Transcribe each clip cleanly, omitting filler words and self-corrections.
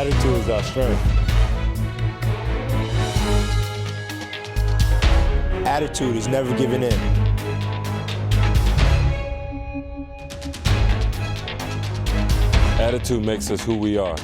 Attitude is our strength. Attitude is never giving in. Attitude makes us who we are.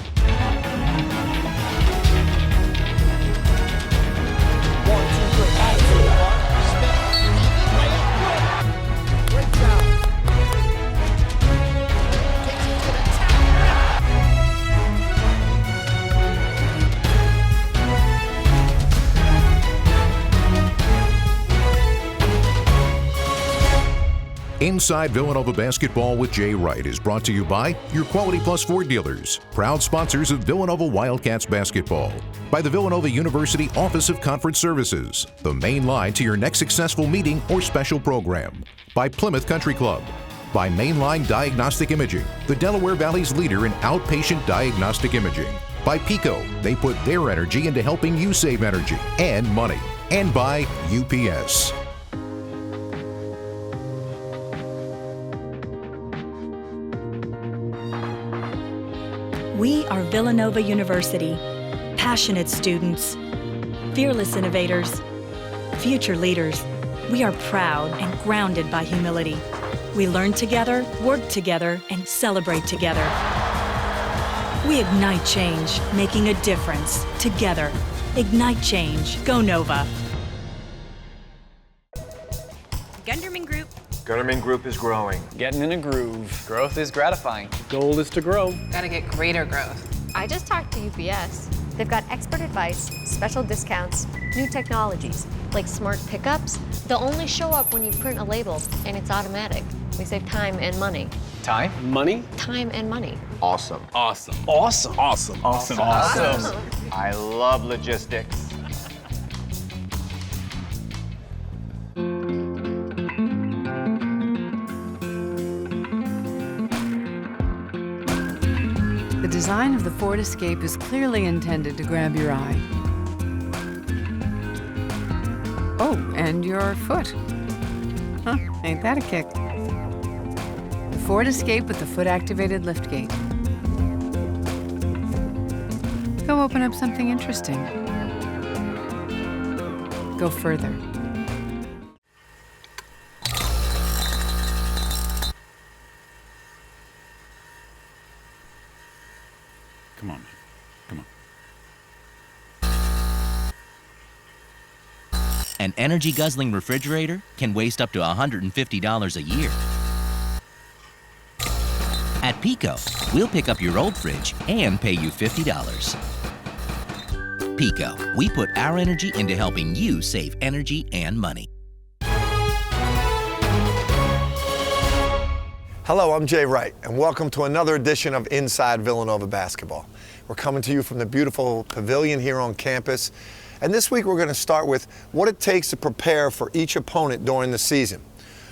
Inside Villanova Basketball with Jay Wright is brought to you by your Quality Plus Ford dealers, proud sponsors of Villanova Wildcats basketball, by the Villanova University Office of Conference Services, the main line to your next successful meeting or special program, by Plymouth Country Club, by Mainline Diagnostic Imaging, the Delaware Valley's leader in outpatient diagnostic imaging, by Pico, they put their energy into helping you save energy and money, and by UPS. We are Villanova University, passionate students, fearless innovators, future leaders. We are proud and grounded by humility. We learn together, work together, and celebrate together. We ignite change, making a difference together. Ignite change. Go Nova. Gunderman Group. Gunderman Group is growing. Getting in a groove. Growth is gratifying. Goal is to grow. Gotta get greater growth. I just talked to UPS. They've got expert advice, special discounts, new technologies, like smart pickups. They'll only show up when you print a label, and it's automatic. We save time and money. Time? Money? Time and money. Awesome. Awesome. Awesome. Awesome. Awesome. Awesome. I love logistics. The design of the Ford Escape is clearly intended to grab your eye. Oh, and your foot. Huh, ain't that a kick? The Ford Escape with the foot-activated liftgate. Go open up something interesting. Go further. Come on, man. Come on. An energy-guzzling refrigerator can waste up to $150 a year. At Pico, we'll pick up your old fridge and pay you $50. Pico, we put our energy into helping you save energy and money. Hello, I'm Jay Wright, and welcome to another edition of Inside Villanova Basketball. We're coming to you from the beautiful pavilion here on campus, and this week we're going to start with what it takes to prepare for each opponent during the season.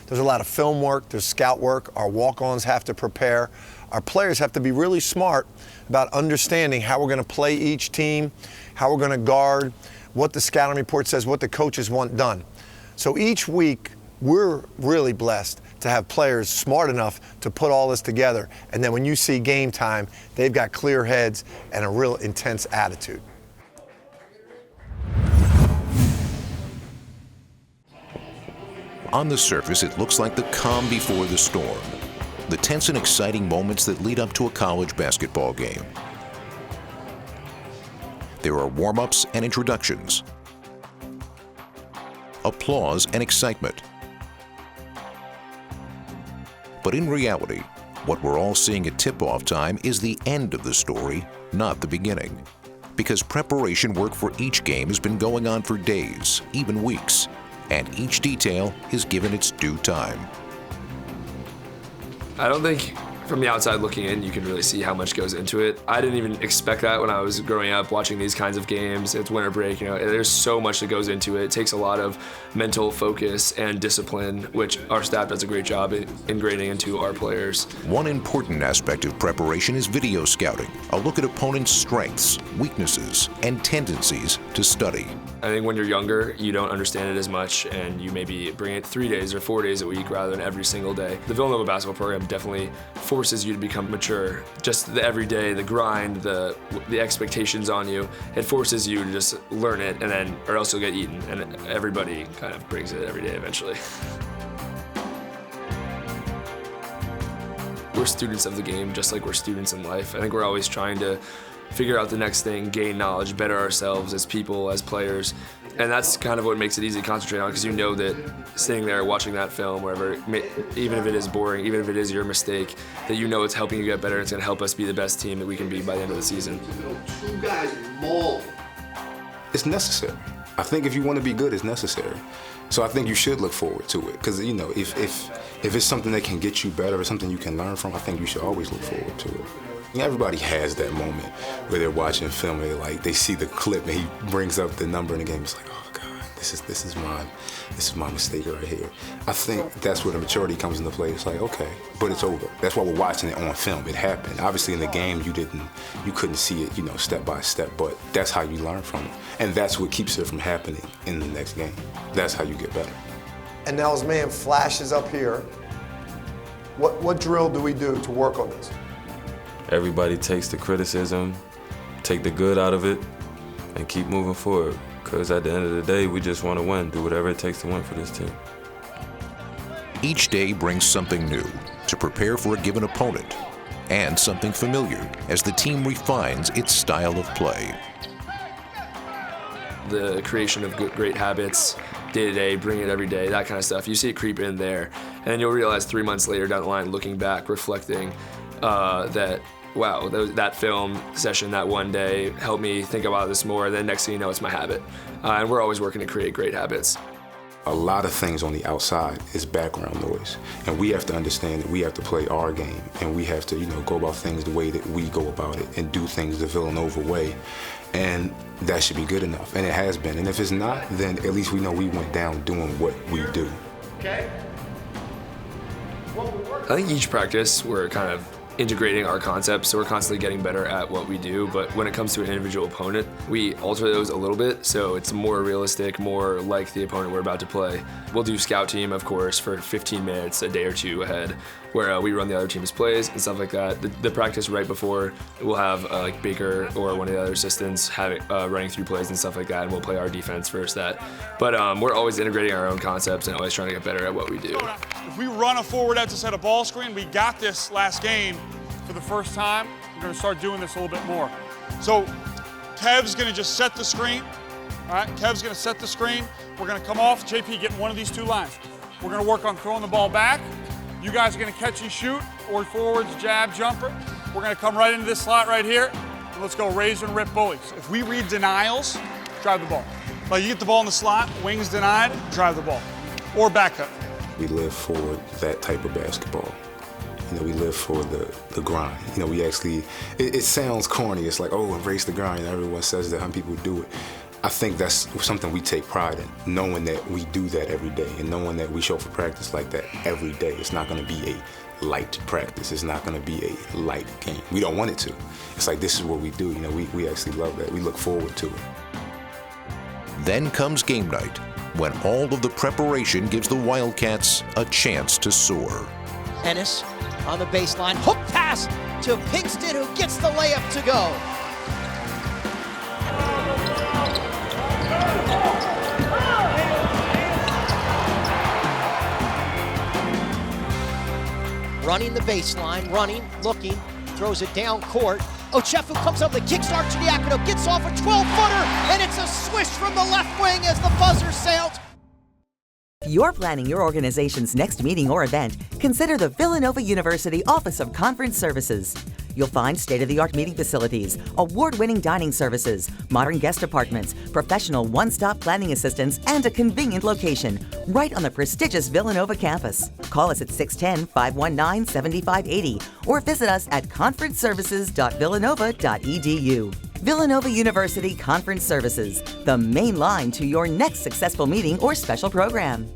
There's a lot of film work, there's scout work, our walk-ons have to prepare, our players have to be really smart about understanding how we're going to play each team, how we're going to guard, what the scouting report says, what the coaches want done. So each week, we're really blessed to have players smart enough to put all this together. And then when you see game time, they've got clear heads and a real intense attitude. On the surface, it looks like the calm before the storm. The tense and exciting moments that lead up to a college basketball game. There are warm-ups and introductions, applause and excitement. But in reality, what we're all seeing at tip-off time is the end of the story, not the beginning. Because preparation work for each game has been going on for days, even weeks, and each detail is given its due time. I don't think from the outside looking in, you can really see how much goes into it. I didn't even expect that when I was growing up watching these kinds of games. It's winter break, there's so much that goes into it. It takes a lot of mental focus and discipline, which our staff does a great job in ingraining into our players. One important aspect of preparation is video scouting, a look at opponents' strengths, weaknesses, and tendencies to study. I think when you're younger, you don't understand it as much, and you maybe bring it 3 days or 4 days a week rather than every single day. The Villanova basketball program definitely forces you to become mature. Just the everyday, the grind, the expectations on you, it forces you to just learn it, and then, or else you'll get eaten. And everybody kind of brings it every day eventually. We're students of the game, just like we're students in life. I think we're always trying to figure out the next thing, gain knowledge, better ourselves as people, as players. And that's kind of what makes it easy to concentrate on, because you know that sitting there watching that film, wherever, even if it is boring, even if it is your mistake, that you know it's helping you get better, and it's going to help us be the best team that we can be by the end of the season. Two guys maul. It's necessary. I think if you want to be good, it's necessary. So I think you should look forward to it, because you know, if it's something that can get you better or something you can learn from, I think you should always look forward to it. Everybody has that moment where they're watching film and they see the clip and he brings up the number in the game. It's like, oh God, this is my mistake right here. I think that's where the maturity comes into play. It's like, okay, but it's over. That's why we're watching it on film. It happened. Obviously in the game you couldn't see it, step by step, but that's how you learn from it. And that's what keeps it from happening in the next game. That's how you get better. And now his man flashes up here. What drill do we do to work on this? Everybody takes the criticism, take the good out of it, and keep moving forward. Because at the end of the day, we just want to win, do whatever it takes to win for this team. Each day brings something new to prepare for a given opponent, and something familiar as the team refines its style of play. The creation of great habits, day-to-day, bring it every day, that kind of stuff. You see it creep in there, and then you'll realize 3 months later down the line, looking back, reflecting, that, wow, that film session that one day helped me think about this more, and then next thing you know, it's my habit. And we're always working to create great habits. A lot of things on the outside is background noise, and we have to understand that we have to play our game, and we have to, go about things the way that we go about it and do things the Villanova way, and that should be good enough, and it has been. And if it's not, then at least we know we went down doing what we do. Okay. I think each practice we're kind of integrating our concepts, so we're constantly getting better at what we do, but when it comes to an individual opponent, we alter those a little bit, so it's more realistic, more like the opponent we're about to play. We'll do scout team, of course, for 15 minutes, a day or two ahead, where we run the other team's plays and stuff like that. The practice right before, we'll have like Baker or one of the other assistants running through plays and stuff like that, and we'll play our defense versus that. But we're always integrating our own concepts and always trying to get better at what we do. If we run a forward edge to set a ball screen, we got this last game for the first time. We're going to start doing this a little bit more. So Kev's going to just set the screen. All right, Kev's going to set the screen. We're going to come off. JP getting one of these two lines. We're going to work on throwing the ball back. You guys are going to catch and shoot, or forwards, jab, jumper. We're going to come right into this slot right here, and let's go razor and rip bullies. If we read denials, drive the ball. Like you get the ball in the slot, wings denied, drive the ball, or back cut. We live for that type of basketball. We live for the grind. We actually, it sounds corny. It's like, oh, embrace the grind. Everyone says that, how people do it. I think that's something we take pride in, knowing that we do that every day and knowing that we show up for practice like that every day. It's not going to be a light practice. It's not going to be a light game. We don't want it to. It's like, this is what we do. We actually love that. We look forward to it. Then comes game night, when all of the preparation gives the Wildcats a chance to soar. Ennis on the baseline, hook pass to Pinkston, who gets the layup to go. Running the baseline, looking, throws it down court. Ochefu comes up, the kicks Arcidiacono, gets off a 12-footer, and it's a swish from the left wing as the buzzer sounds. If you're planning your organization's next meeting or event, consider the Villanova University Office of Conference Services. You'll find state-of-the-art meeting facilities, award-winning dining services, modern guest apartments, professional one-stop planning assistance, and a convenient location right on the prestigious Villanova campus. Call us at 610-519-7580 or visit us at conferenceservices.villanova.edu. Villanova University Conference Services, the main line to your next successful meeting or special program.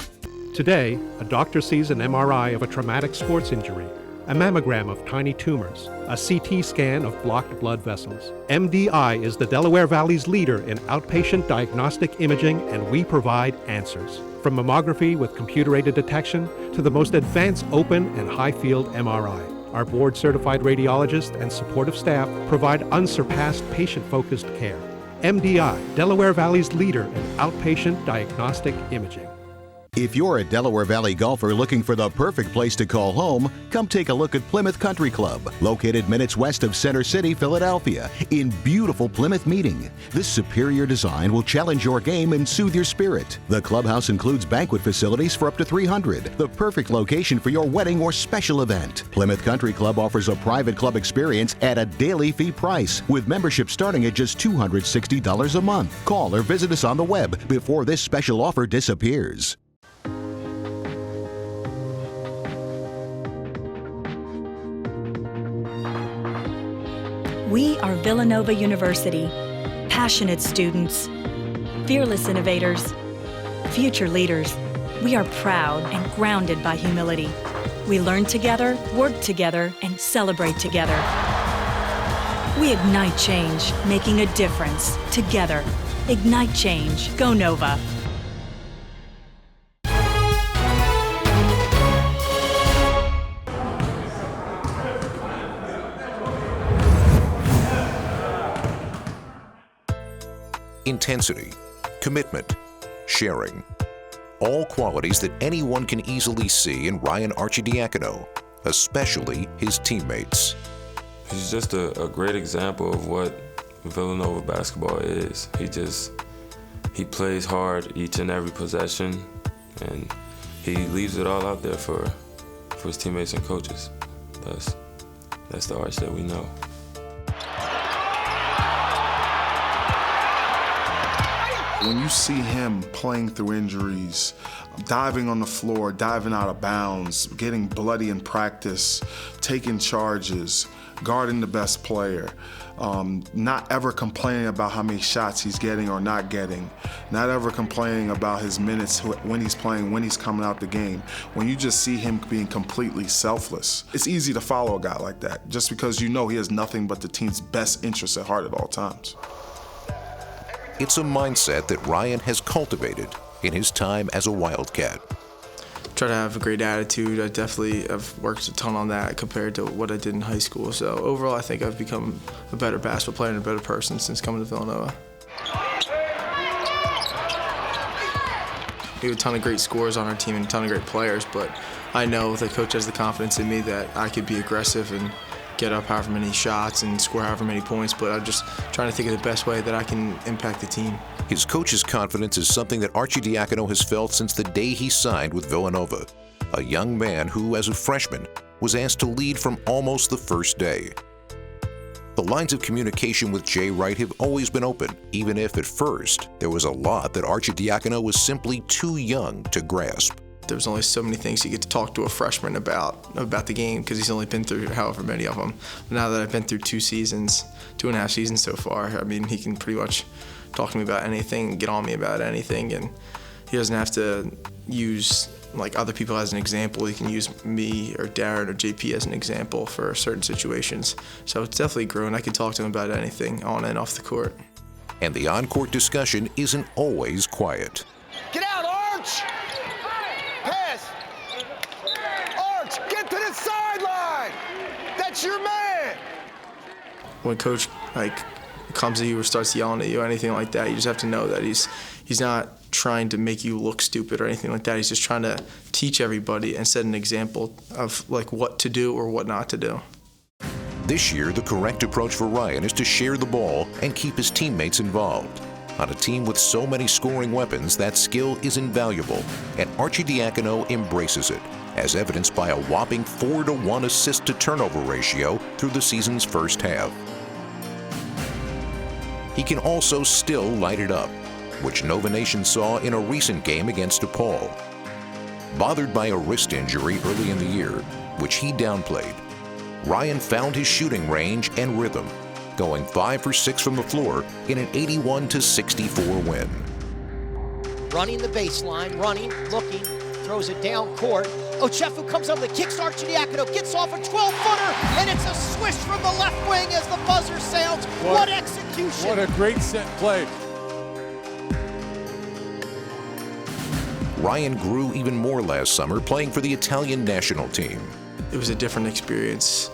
Today, a doctor sees an MRI of a traumatic sports injury, a mammogram of tiny tumors, a CT scan of blocked blood vessels. MDI is the Delaware Valley's leader in outpatient diagnostic imaging, and we provide answers. From mammography with computer-aided detection to the most advanced open and high-field MRI. Our board-certified radiologist and supportive staff provide unsurpassed patient-focused care. MDI, Delaware Valley's leader in outpatient diagnostic imaging. If you're a Delaware Valley golfer looking for the perfect place to call home, come take a look at Plymouth Country Club, located minutes west of Center City, Philadelphia, in beautiful Plymouth Meeting. This superior design will challenge your game and soothe your spirit. The clubhouse includes banquet facilities for up to 300, the perfect location for your wedding or special event. Plymouth Country Club offers a private club experience at a daily fee price, with membership starting at just $260 a month. Call or visit us on the web before this special offer disappears. We are Villanova University, passionate students, fearless innovators, future leaders. We are proud and grounded by humility. We learn together, work together, and celebrate together. We ignite change, making a difference together. Ignite change. Go Nova. Intensity, commitment, sharing. All qualities that anyone can easily see in Ryan Arcidiacono, especially his teammates. He's just a great example of what Villanova basketball is. He plays hard each and every possession, and he leaves it all out there for his teammates and coaches. That's the Arch that we know. When you see him playing through injuries, diving on the floor, diving out of bounds, getting bloody in practice, taking charges, guarding the best player, not ever complaining about how many shots he's getting or not getting, not ever complaining about his minutes when he's playing, when he's coming out the game. When you just see him being completely selfless, it's easy to follow a guy like that just because you know he has nothing but the team's best interests at heart at all times. It's a mindset that Ryan has cultivated in his time as a Wildcat. Try to have a great attitude. I definitely have worked a ton on that compared to what I did in high school. So overall, I think I've become a better basketball player and a better person since coming to Villanova. We have a ton of great scorers on our team and a ton of great players, but I know the coach has the confidence in me that I could be aggressive and get up however many shots and score however many points, but I'm just trying to think of the best way that I can impact the team. His coach's confidence is something that Arcidiacono has felt since the day he signed with Villanova, a young man who, as a freshman, was asked to lead from almost the first day. The lines of communication with Jay Wright have always been open, even if at first there was a lot that Arcidiacono was simply too young to grasp. There's only so many things you get to talk to a freshman about the game because he's only been through however many of them. Now that I've been through 2.5 seasons so far, I mean, he can pretty much talk to me about anything, get on me about anything, and he doesn't have to use like other people as an example. He can use me or Darren or JP as an example for certain situations. So it's definitely grown. I can talk to him about anything on and off the court. And the on-court discussion isn't always quiet. Get out, Arch! Pass! Arch, get to the sideline! That's your man! When coach comes at you or starts yelling at you or anything like that, you just have to know that he's not trying to make you look stupid or anything like that. He's just trying to teach everybody and set an example of like what to do or what not to do. This year, the correct approach for Ryan is to share the ball and keep his teammates involved. On a team with so many scoring weapons, that skill is invaluable, and Arcidiacono embraces it, as evidenced by a whopping 4-to-1 assist-to-turnover ratio through the season's first half. He can also still light it up, which Nova Nation saw in a recent game against DePaul. Bothered by a wrist injury early in the year, which he downplayed, Ryan found his shooting range and rhythm, going 5 for 6 from the floor in an 81-64 win. Running the baseline, running, looking, throws it down court. Ochefu comes over the kicks to Arcidiacono, gets off a 12-footer, and it's a swish from the left wing as the buzzer sounds. What execution! What a great set play. Ryan grew even more last summer playing for the Italian national team. It was a different experience.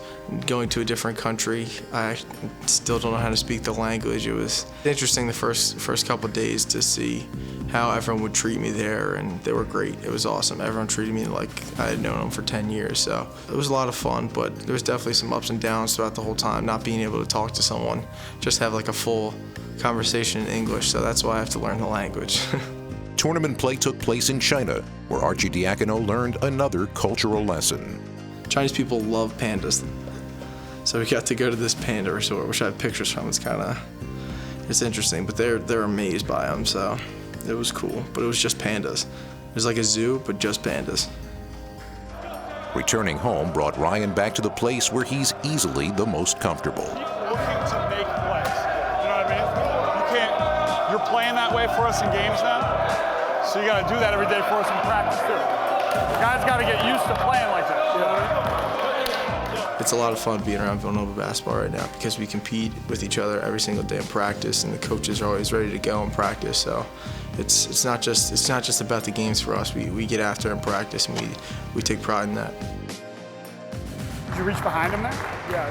Going to a different country, I still don't know how to speak the language. It was interesting the first couple of days to see how everyone would treat me there, and they were great. It was awesome. Everyone treated me like I had known them for 10 years, so it was a lot of fun, but there was definitely some ups and downs throughout the whole time, not being able to talk to someone, just have like a full conversation in English, so that's why I have to learn the language. Tournament play took place in China, where Arcidiacono learned another cultural lesson. Chinese people love pandas. So we got to go to this panda resort, which I have pictures from. It's interesting, but they're amazed by them, so it was cool. But it was just pandas. It was like a zoo, but just pandas. Returning home brought Ryan back to the place where he's easily the most comfortable. Looking to make plays. You know what I mean? You're playing that way for us in games now, so you got to do that every day for us in practice too. Guys got to get used to playing like that. You know what I mean? It's a lot of fun being around Villanova basketball right now because we compete with each other every single day in practice, and the coaches are always ready to go in practice. So it's not just about the games for us. We get after in practice, and we take pride in that. Did you reach behind him there? Yeah.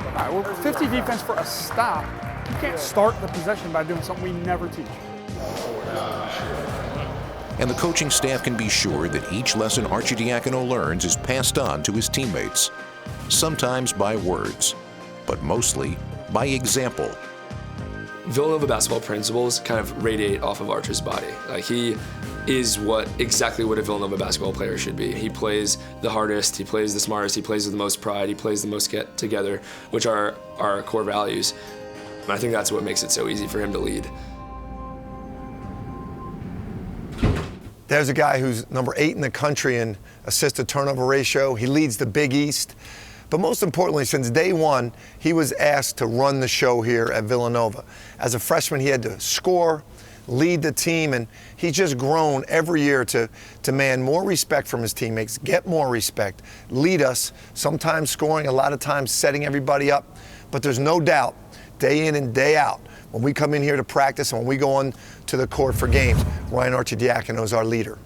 All right, well, 50 defense for a stop. You can't start the possession by doing something we never teach. And the coaching staff can be sure that each lesson Arcidiacono learns is passed on to his teammates, sometimes by words, but mostly by example. Villanova basketball principles kind of radiate off of Archer's body. Like, he is exactly what a Villanova basketball player should be. He plays the hardest, he plays the smartest, he plays with the most pride, he plays the most get together, which are our core values. And I think that's what makes it so easy for him to lead. There's a guy who's number 8 in the country in assist-to-turnover ratio. He leads the Big East. But most importantly, since day one, he was asked to run the show here at Villanova. As a freshman, he had to score, lead the team, and he's just grown every year to demand more respect from his teammates, get more respect, lead us, sometimes scoring, a lot of times setting everybody up. But there's no doubt, day in and day out, when we come in here to practice and when we go on to the court for games, Ryan Arcidiacono is our leader.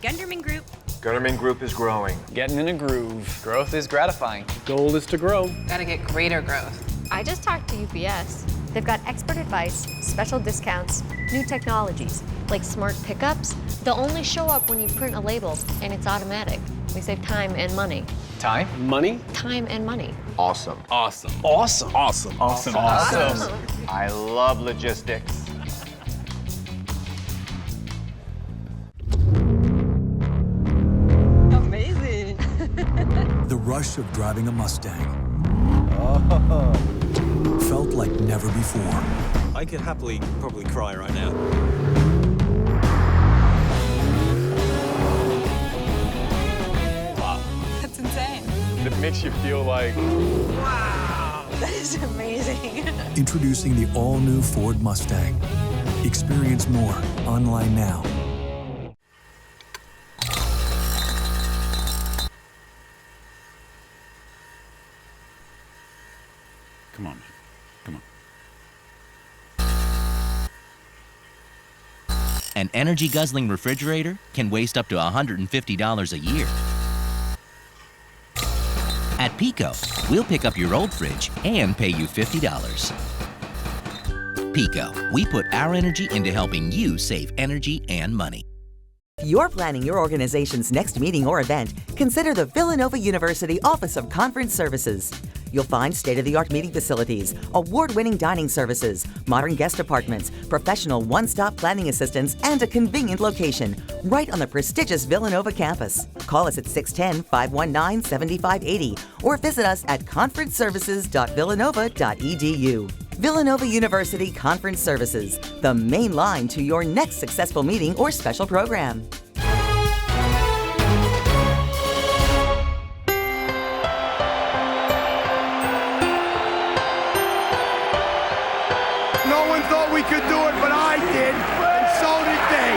Gunderman Group. Gunderman Group is growing. Getting in a groove. Growth is gratifying. Goal is to grow. Gotta get greater growth. I just talked to UPS. They've got expert advice, special discounts, new technologies, like smart pickups. They'll only show up when you print a label, and it's automatic. We save time and money. Time? Money? Time and money. Awesome. Awesome. Awesome. Awesome. Awesome. Awesome. I love logistics. Amazing. The rush of driving a Mustang felt like never before. I could happily probably cry right now. Wow. That's insane. It makes you feel like, wow. That is amazing. Introducing the all-new Ford Mustang. Experience more online now. Come on, man. Come on. An energy-guzzling refrigerator can waste up to $150 a year. At Pico, we'll pick up your old fridge and pay you $50. Pico, we put our energy into helping you save energy and money. If you're planning your organization's next meeting or event, consider the Villanova University Office of Conference Services. You'll find state-of-the-art meeting facilities, award-winning dining services, modern guest apartments, professional one-stop planning assistance, and a convenient location right on the prestigious Villanova campus. Call us at 610-519-7580 or visit us at conferenceservices.villanova.edu. Villanova University Conference Services, the main line to your next successful meeting or special program. No one thought we could do it, but I did, and so did they.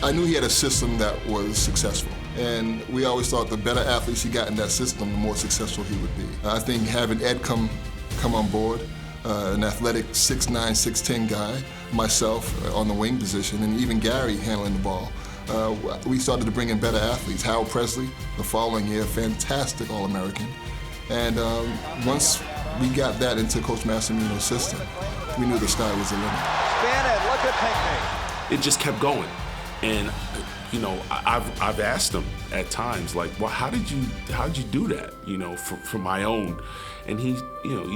I knew he had a system that was successful, and we always thought the better athletes he got in that system, the more successful he would be. I think having Ed come on board, an athletic 6'9", 6'10" guy, myself on the wing position, and even Gary handling the ball, we started to bring in better athletes. Howard Presley, the following year, fantastic All-American. And once we got that into Coach Massimino's system, we knew the sky was the limit. Spin it, look at Pinckney. It just kept going. And you know, I've asked him at times, like, well, how did you do that? You know, for my own. And he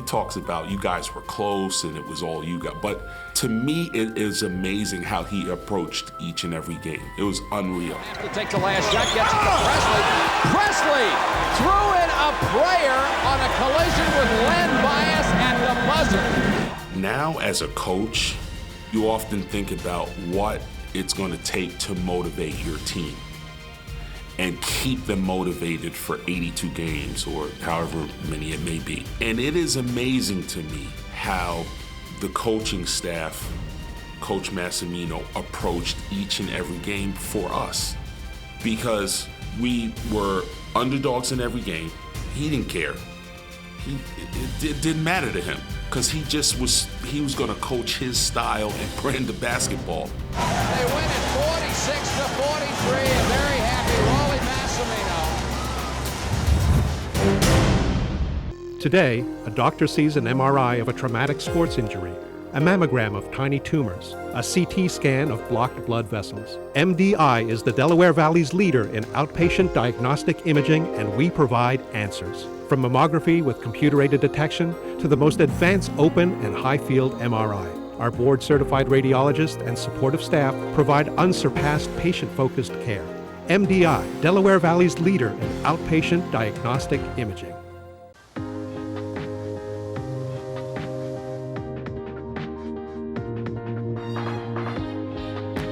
talks about you guys were close and it was all you got. But to me, it is amazing how he approached each and every game. It was unreal. Has to take the last shot, gets it to Presley. Presley threw in a prayer on a collision with Len Bias at the buzzer. Now, as a coach, you often think about what it's going to take to motivate your team and keep them motivated for 82 games or however many it may be. And it is amazing to me how the coaching staff, Coach Massimino, approached each and every game for us, because we were underdogs in every game. He didn't care. It didn't matter to him, because he was going to coach his style and brand of basketball. They win it 46-43. A very happy Rolly Massimino. Today, a doctor sees an MRI of a traumatic sports injury, a mammogram of tiny tumors, a CT scan of blocked blood vessels. MDI is the Delaware Valley's leader in outpatient diagnostic imaging, and we provide answers. From mammography with computer-aided detection to the most advanced open and high-field MRI. Our board-certified radiologists and supportive staff provide unsurpassed patient-focused care. MDI, Delaware Valley's leader in outpatient diagnostic imaging.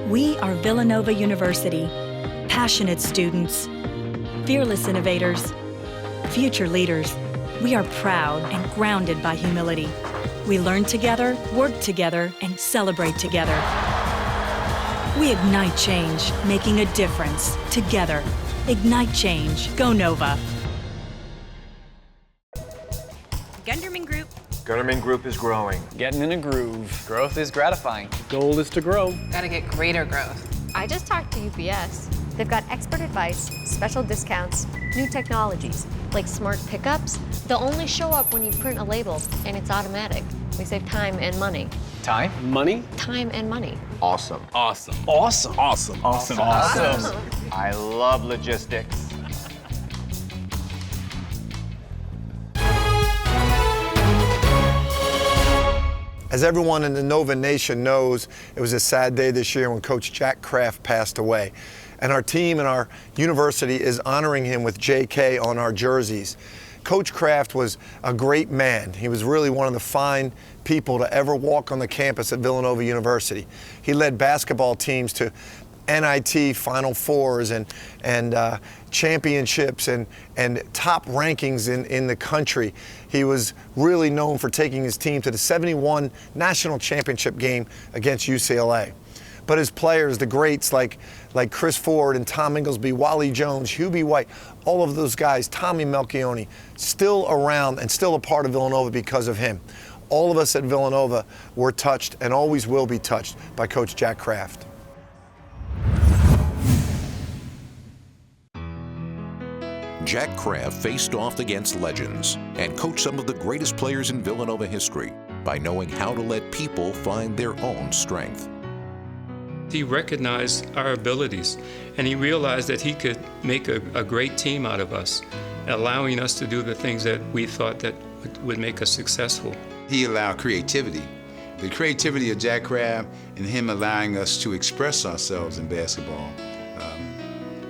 We are Villanova University. Passionate students, fearless innovators, future leaders. We are proud and grounded by humility. We learn together, work together, and celebrate together. We ignite change, making a difference together. Ignite change. Go Nova. Gunderman Group. Gunderman Group is growing. Getting in a groove. Growth is gratifying. Goal is to grow. Gotta get greater growth. I just talked to UPS. They've got expert advice, special discounts, new technologies, like smart pickups. They'll only show up when you print a label, and it's automatic. We save time and money. Time? Money? Time and money. Awesome. Awesome. Awesome. Awesome. Awesome. Awesome. I love logistics. As everyone in the Nova Nation knows, it was a sad day this year when Coach Jack Kraft passed away. And our team and our university is honoring him with JK on our jerseys. Coach Kraft was a great man. He was really one of the fine people to ever walk on the campus at Villanova University. He led basketball teams to NIT Final Fours and championships and top rankings in the country. He was really known for taking his team to the 71 national championship game against UCLA. But his players, the greats like Chris Ford and Tom Inglesby, Wally Jones, Hubie White, all of those guys, Tommy Melchione, still around and still a part of Villanova because of him. All of us at Villanova were touched and always will be touched by Coach Jack Kraft. Jack Kraft faced off against legends and coached some of the greatest players in Villanova history by knowing how to let people find their own strength. He recognized our abilities, and he realized that he could make a great team out of us, allowing us to do the things that we thought that would make us successful. He allowed creativity. The creativity of Jack Kraft and him allowing us to express ourselves in basketball.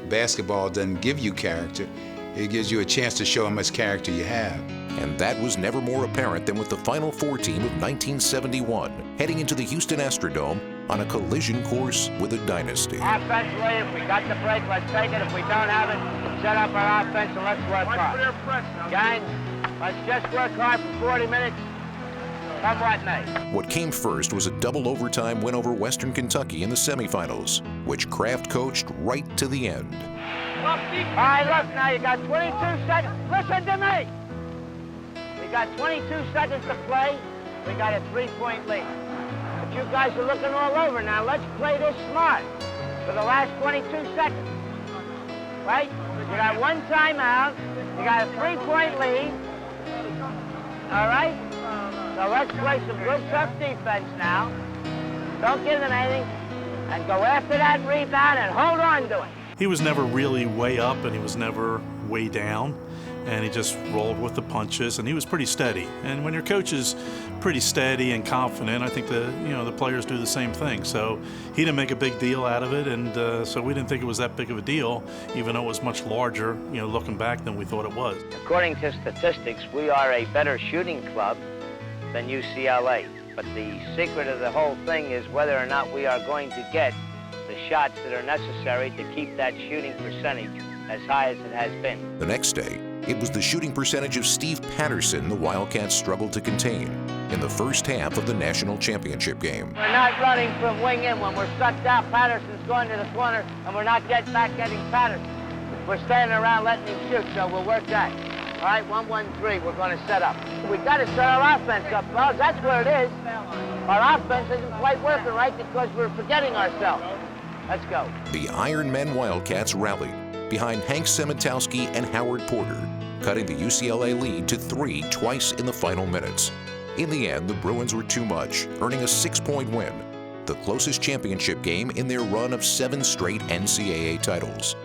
Basketball doesn't give you character. It gives you a chance to show how much character you have. And that was never more apparent than with the Final Four team of 1971, heading into the Houston Astrodome on a collision course with a dynasty. Offensively, if we got the break, let's take it. If we don't have it, set up our offense and let's work hard. Gang, let's just work hard for 40 minutes. Come what may. What came first was a double overtime win over Western Kentucky in the semifinals, which Kraft coached right to the end. All right, look, now you got 22 seconds. Listen to me. We got 22 seconds to play. We got a 3-point lead. But you guys are looking all over now. Let's play this smart. for the last 22 seconds. Right? You got one timeout. You got a 3-point lead. All right? So let's play some good, tough defense now. Don't give them anything. And go after that rebound and hold on to it. He was never really way up and he was never way down. And he just rolled with the punches, and he was pretty steady. And when your coach is pretty steady and confident, I think the players do the same thing. So he didn't make a big deal out of it, and so we didn't think it was that big of a deal, even though it was much larger, looking back, than we thought it was. According to statistics, we are a better shooting club than UCLA. But the secret of the whole thing is whether or not we are going to get the shots that are necessary to keep that shooting percentage as high as it has been. The next day, it was the shooting percentage of Steve Patterson the Wildcats struggled to contain in the first half of the national championship game. We're not running from wing in. When we're sucked out, Patterson's going to the corner, and we're not getting Patterson. We're standing around letting him shoot, so we'll work that. All right, 1-1-3, we're going to set up. We got to set our offense up, fellas. That's where it is. Our offense isn't quite working right because we're forgetting ourselves. Let's go. The Iron Men Wildcats rallied behind Hank Sementowski and Howard Porter, cutting the UCLA lead to 3 twice in the final minutes. In the end, the Bruins were too much, earning a 6-point win, the closest championship game in their run of 7 straight NCAA titles.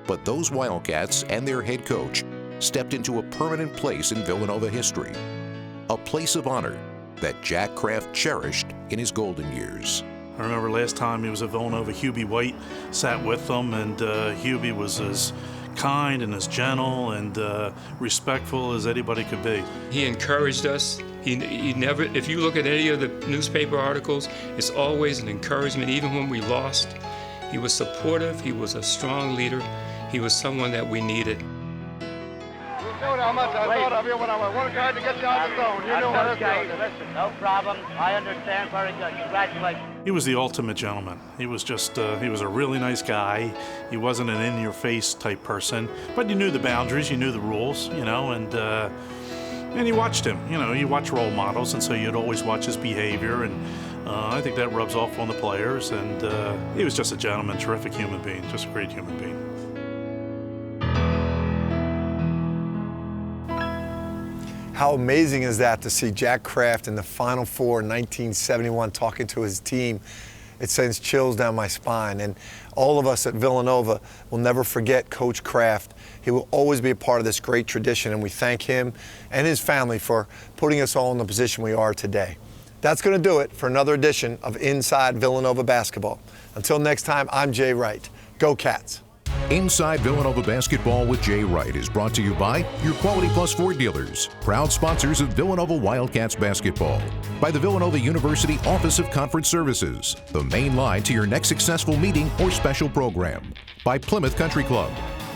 But those Wildcats and their head coach stepped into a permanent place in Villanova history, a place of honor that Jack Kraft cherished in his golden years. I remember last time he was at Villanova, Hubie White sat with them, and Hubie was as kind and as gentle and respectful as anybody could be. He encouraged us. He never, if you look at any of the newspaper articles, it's always an encouragement, even when we lost. He was supportive, he was a strong leader, he was someone that we needed. You know how much I thought of you when I worked hard to get you out of the zone. You know what it's doing. Listen, no problem. I understand. Very good. Congratulations. He was the ultimate gentleman. He was just, he was a really nice guy. He wasn't an in-your-face type person, but you knew the boundaries, you knew the rules, and you watched him. You watch role models, and so you'd always watch his behavior, and I think that rubs off on the players, and he was just a gentleman, terrific human being, just a great human being. How amazing is that to see Jack Kraft in the Final Four in 1971 talking to his team? It sends chills down my spine. And all of us at Villanova will never forget Coach Kraft. He will always be a part of this great tradition, and we thank him and his family for putting us all in the position we are today. That's going to do it for another edition of Inside Villanova Basketball. Until next time, I'm Jay Wright. Go Cats. Inside Villanova Basketball with Jay Wright is brought to you by your Quality Plus Ford dealers, proud sponsors of Villanova Wildcats basketball, by the Villanova University Office of Conference Services, the main line to your next successful meeting or special program, by Plymouth Country Club,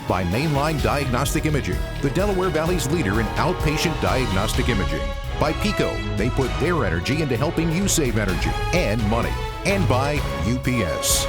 by Mainline Diagnostic Imaging, the Delaware Valley's leader in outpatient diagnostic imaging, by Pico, they put their energy into helping you save energy and money, and by UPS.